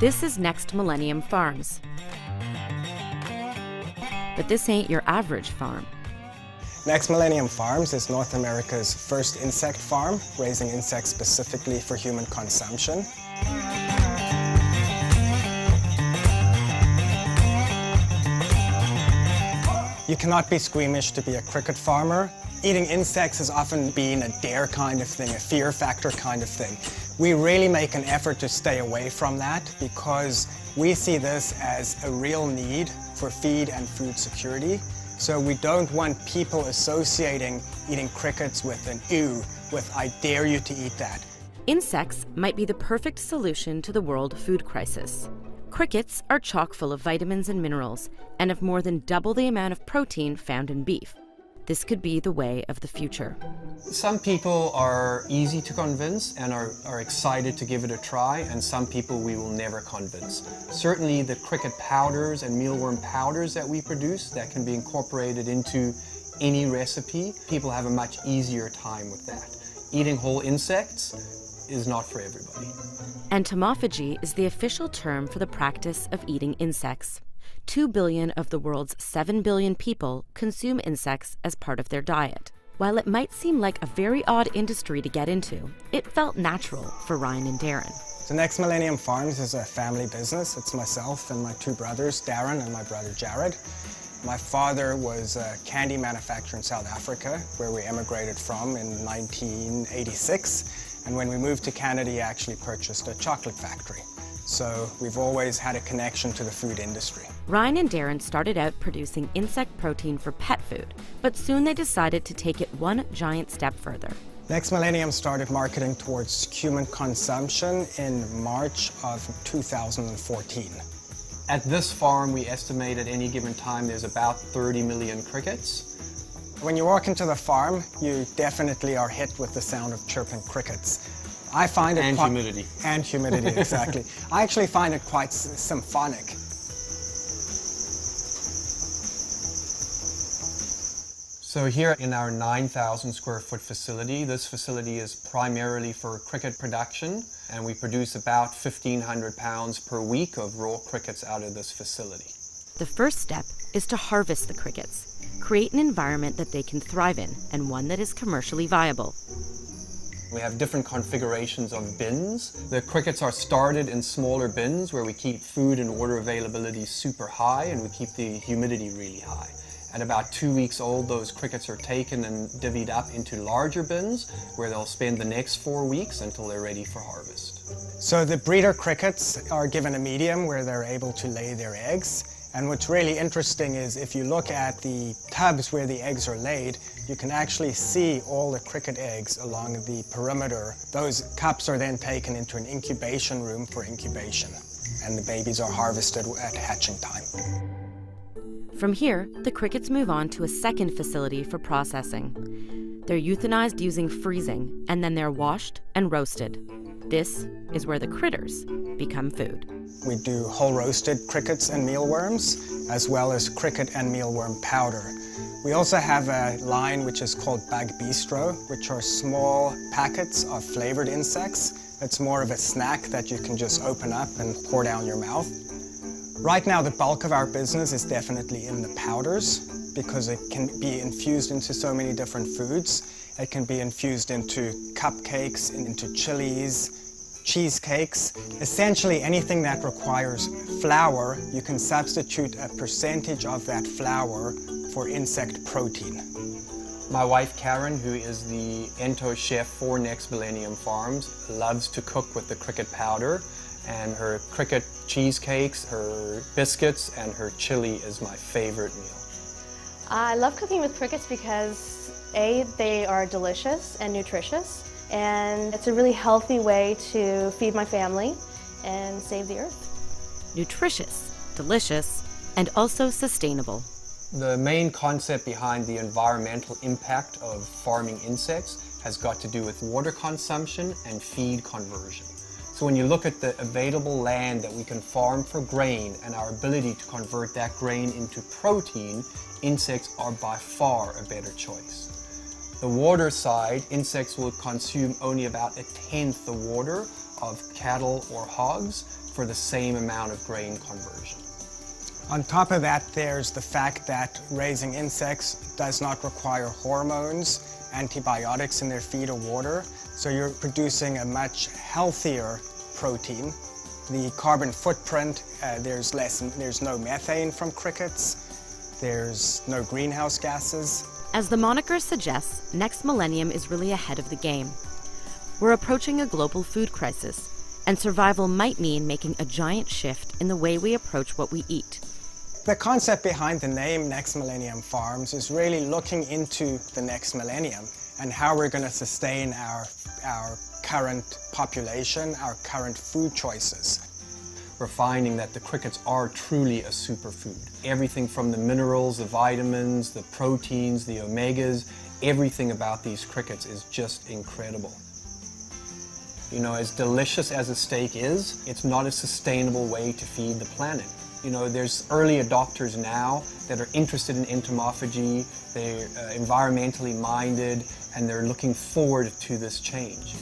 This is Next Millennium Farms. But this ain't your average farm. Next Millennium Farms is North America's first insect farm, raising insects specifically for human consumption. You cannot be squeamish to be a cricket farmer. Eating insects has often been a dare kind of thing, a fear factor kind of thing. We really make an effort to stay away from that because we see this as a real need for feed and food security. So we don't want people associating eating crickets with an ew, with I dare you to eat that. Insects might be the perfect solution to the world food crisis. Crickets are chock full of vitamins and minerals and have more than double the amount of protein found in beef. This could be the way of the future. Some people are easy to convince and are excited to give it a try, and some people we will never convince. Certainly the cricket powders and mealworm powders that we produce that can be incorporated into any recipe, people have a much easier time with that. Eating whole insects is not for everybody. Entomophagy is the official term for the practice of eating insects. 2 billion of the world's 7 billion people consume insects as part of their diet. While it might seem like a very odd industry to get into, it felt natural for Ryan and Darren. So Next Millennium Farms is a family business. It's myself and my two brothers, Darren and my brother Jared. My father was a candy manufacturer in South Africa, where we emigrated from in 1986. And when we moved to Canada, he actually purchased a chocolate factory. So we've always had a connection to the food industry. Ryan and Darren started out producing insect protein for pet food, but soon they decided to take it one giant step further. Next Millennium started marketing towards human consumption in March of 2014. At this farm, we estimate at any given time there's about 30 million crickets. When you walk into the farm, you definitely are hit with the sound of chirping crickets. I find it humidity. And humidity, exactly. I actually find it quite symphonic. So here in our 9,000 square foot facility, this facility is primarily for cricket production, and we produce about 1,500 pounds per week of raw crickets out of this facility. The first step is to harvest the crickets, create an environment that they can thrive in, and one that is commercially viable. We have different configurations of bins. The crickets are started in smaller bins where we keep food and water availability super high and we keep the humidity really high. At about 2 weeks old, those crickets are taken and divvied up into larger bins where they'll spend the next 4 weeks until they're ready for harvest. So the breeder crickets are given a medium where they're able to lay their eggs. And what's really interesting is if you look at the tubs where the eggs are laid, you can actually see all the cricket eggs along the perimeter. Those cups are then taken into an incubation room for incubation, and the babies are harvested at hatching time. From here, the crickets move on to a second facility for processing. They're euthanized using freezing, and then they're washed and roasted. This is where the critters become food. We do whole roasted crickets and mealworms, as well as cricket and mealworm powder. We also have a line which is called Bag Bistro, which are small packets of flavored insects. It's more of a snack that you can just open up and pour down your mouth. Right now, the bulk of our business is definitely in the powders because it can be infused into so many different foods. It can be infused into cupcakes, into chilies, cheesecakes. Essentially anything that requires flour, you can substitute a percentage of that flour for insect protein. My wife Karen, who is the Ento chef for Next Millennium Farms, loves to cook with the cricket powder, and her cricket cheesecakes, her biscuits, and her chili is my favorite meal. I love cooking with crickets because A, they are delicious and nutritious, and it's a really healthy way to feed my family and save the earth. Nutritious, delicious, and also sustainable. The main concept behind the environmental impact of farming insects has got to do with water consumption and feed conversion. So when you look at the available land that we can farm for grain and our ability to convert that grain into protein, insects are by far a better choice. The water side, insects will consume only about 1/10 the water of cattle or hogs. for the same amount of grain conversion. On top of that, there's the fact that raising insects does not require hormones, antibiotics in their feed or water, so you're producing a much healthier protein. The carbon footprint, there's no methane from crickets, there's no greenhouse gases. As the moniker suggests, Next Millennium is really ahead of the game. We're approaching a global food crisis, and survival might mean making a giant shift in the way we approach what we eat. The concept behind the name Next Millennium Farms is really looking into the next millennium and how we're going to sustain our current population, our current food choices. We're finding that the crickets are truly a superfood. Everything from the minerals, the vitamins, the proteins, the omegas, everything about these crickets is just incredible. You know, as delicious as a steak is, it's not a sustainable way to feed the planet. You know, there's early adopters now that are interested in entomophagy, they're environmentally minded, and they're looking forward to this change.